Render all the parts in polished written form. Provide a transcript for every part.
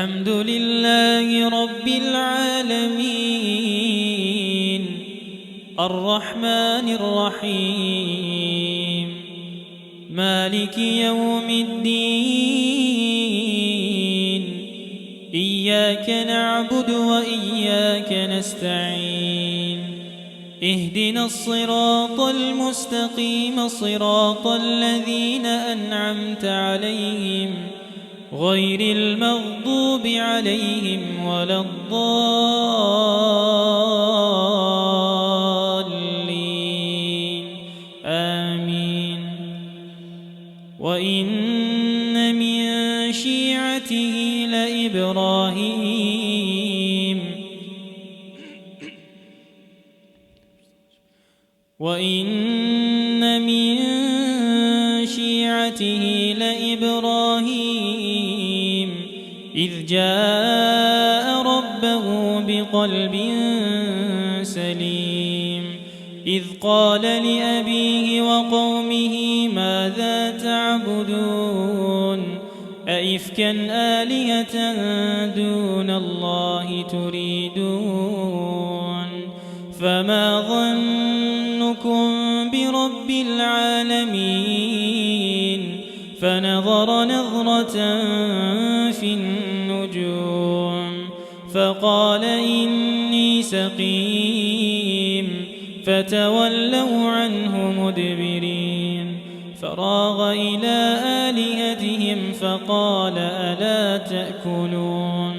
الحمد لله رب العالمين الرحمن الرحيم مالك يوم الدين إياك نعبد وإياك نستعين اهدنا الصراط المستقيم صراط الذين أنعمت عليهم غير المغضوب عليهم ولا الضالين آمين. وإن من شيعته لإبراهيم وإن من شيعته لإبراهيم إذ جاء ربه بقلب سليم إذ قال لأبيه وقومه ماذا تعبدون أئفكا آلهة دون الله تريدون فما ظنكم برب العالمين فنظر نظرة في النجوم فقال إني سقيم فتولوا عنه مدبرين فراغ إلى آلهتهم فقال ألا تأكلون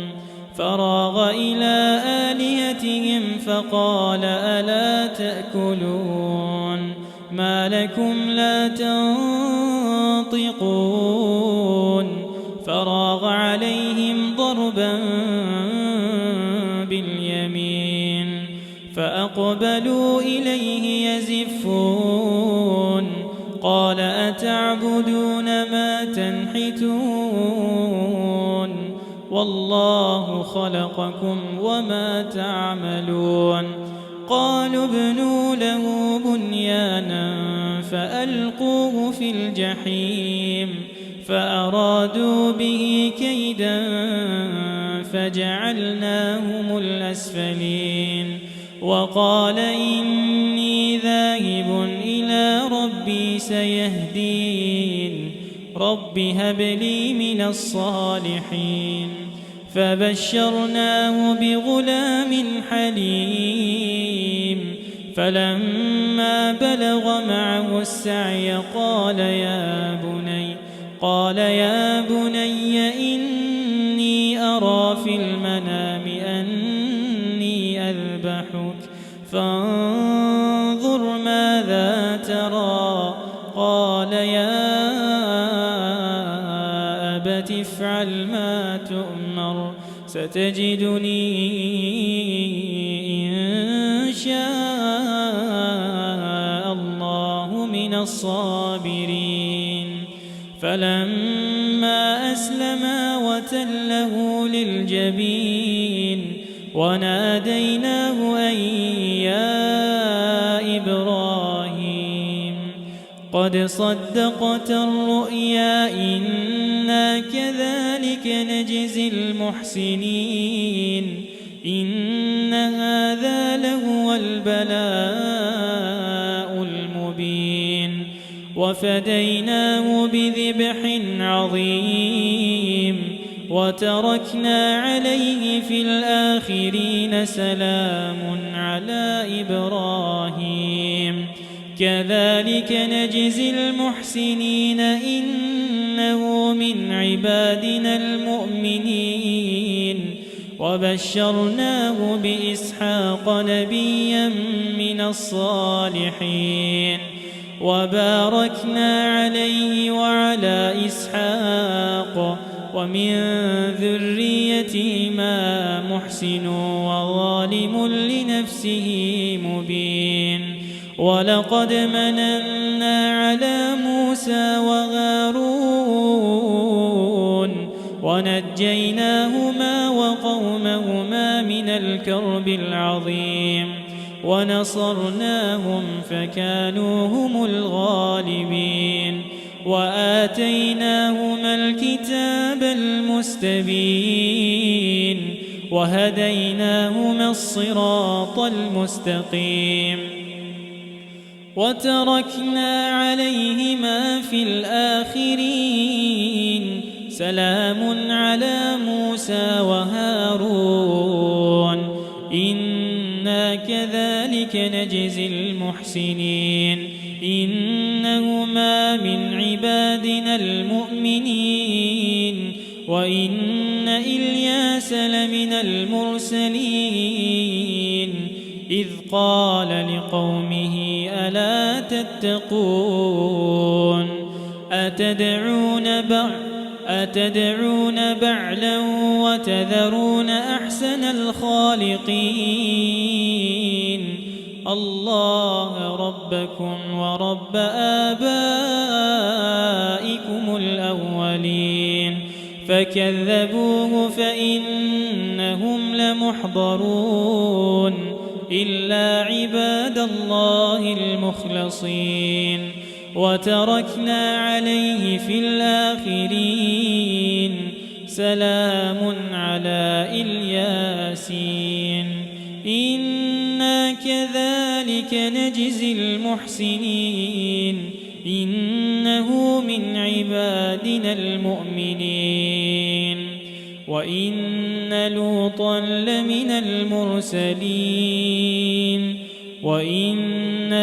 فراغ إلى آلهتهم فقال ألا تأكلون ما لكم لا تنطقون فراغ عليهم ضربا باليمين فأقبلوا إليه يزفون قال أتعبدون ما تنحتون والله خلقكم وما تعملون قالوا ابنوا له بنيانا فألقوه في الجحيم فأرادوا به كيدا فجعلناهم الأسفلين وقال إني ذاهب إلى ربي سيهدين رب هب لي من الصالحين فبشرناه بغلام حليم فلما بلغ معه السعي قال يا بني إني أرى في المنام أني أذبحك فانظر ماذا ترى قال يا أبت افعل ما تؤمر ستجدني إن شاء الله من الصابرين فلما أسلما وتله للجبين وناديناه أن يا إبراهيم قد صدقت الرؤيا إنا كذلك نجزي المحسنين إن هذا لهو البلاء المبين وفديناه بذبح عظيم وتركنا عليه في الآخرين سلام على إبراهيم كذلك نجزي المحسنين إنه من عبادنا المؤمنين وبشرناه بإسحاق نبيا من الصالحين وباركنا عليه وعلى إسحاق ومن ذريتهما محسن وظالم لنفسه مبين ولقد مننا على موسى وهارون ونجيناهما وقومهما من الكرب العظيم ونصرناهم فكانوا هم الغالبين وآتيناهما الكتاب المستبين وهديناهما الصراط المستقيم وتركنا عليهما في الآخرين سلام على موسى وهارون إنا كذلك نجزي المحسنين إنهما من عبادنا المؤمنين وإن إلياس لمن المرسلين إذ قال لقومه ألا تتقون أتدعون بعلا وتذرون أحسن الخالقين الله ربكم ورب آبائكم الأولين فكذبوه فإنهم لمحضرون إلا عباد الله المخلصين وتركنا عليه في الآخرين سلام على الياسين إنا كذلك نجزي المحسنين إنه من عبادنا المؤمنين وإن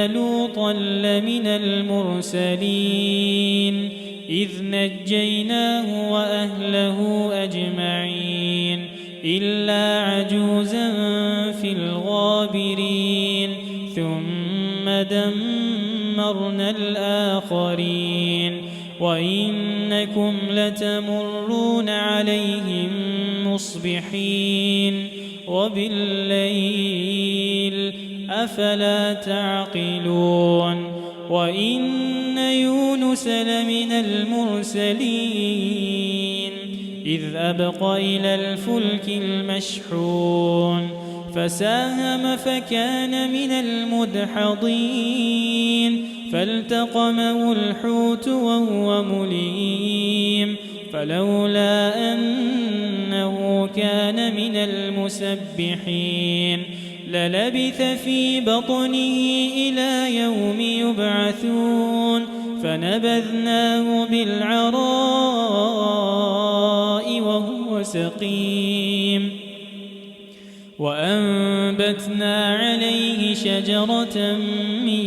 لوطا لمن المرسلين إذ نجيناه وأهله أجمعين إلا عجوزا في الغابرين ثم دمرنا الآخرين وإنكم لتمرون عليهم مصبحين وبالليل أفلا تعقلون وإن يونس لمن المرسلين إذ أبق إلى الفلك المشحون فساهم فكان من المدحضين فالتقمه الحوت وهو مليم فلولا أنه كان من المسبحين للبث في بطنه إلى يوم يبعثون فنبذناه بالعراء وهو سقيم وأنبتنا عليه شجرة من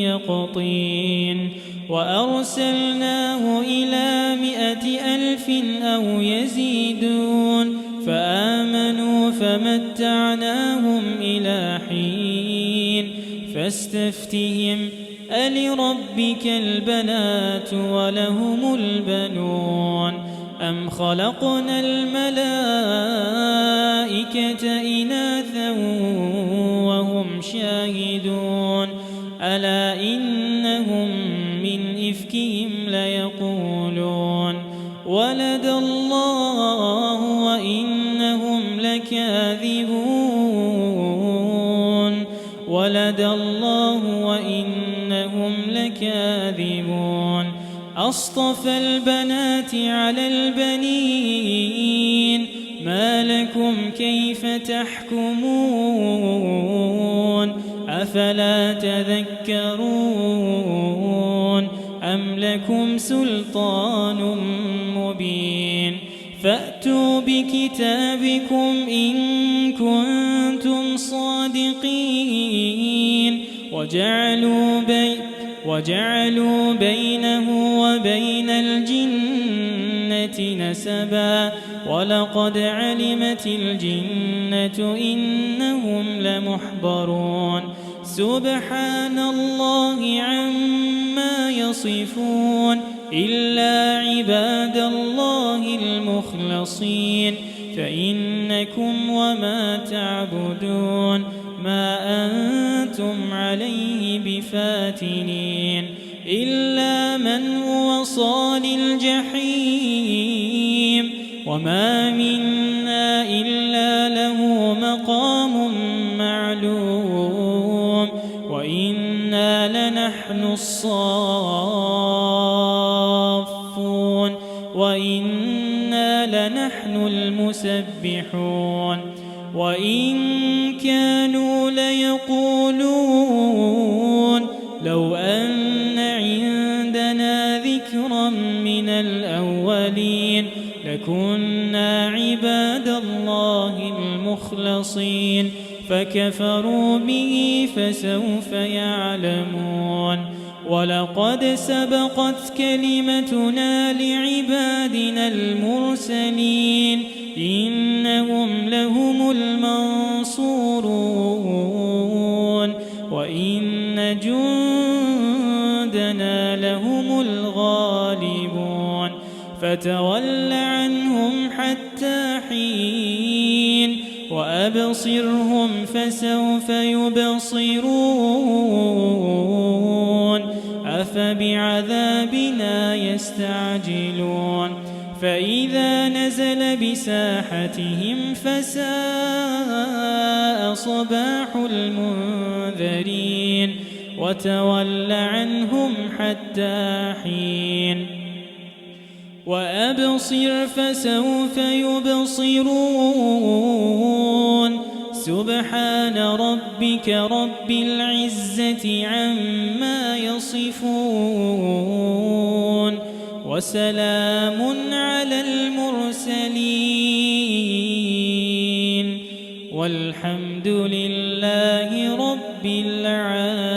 يقطين وأرسلناه إلى 100,000 أو يزيدون فآمنوا فمتعناهم إلى حين فاستفتهم ألربك البنات ولهم البنون أم خلقنا الملائكة إناثا وهم شاهدون ألا إنهم من إفكهم ليقولون ولد الله وإنهم لكاذبون أصطفى البنات على البنين ما لكم كيف تحكمون أفلا تذكرون أم لكم سلطان مبين فأتوا بكتابكم إن كنتم صادقين وجعلوا بينه وبين الجنة نسبا ولقد علمت الجنة إنهم لمحضرون سبحان الله عما يصفون إلا عباد الله المخلصين فإنكم وما تعبدون ما أنتم عليه بفاتنين إلا من هو صال الجحيم وما منا إلا له مقام معلوم وإنا لنحن الصالحون يسبحون وإن كانوا ليقولون لو أن عندنا ذكرا من الأولين لكنا عباد الله المخلصين فكفروا به فسوف يعلمون ولقد سبقت كلمتنا لعبادنا المرسلين إنهم لهم المنصورون وإن جندنا لهم الغالبون فتول عنهم حتى حين وأبصرهم فسوف يبصرون أفبعذابنا يستعجلون فإذا نزل بساحتهم فساء صباح المنذرين وتول عنهم حتى حين وأبصر فسوف يبصرون سبحان ربك رب العزة عما يصفون وسلام على المرسلين والحمد لله رب العالمين.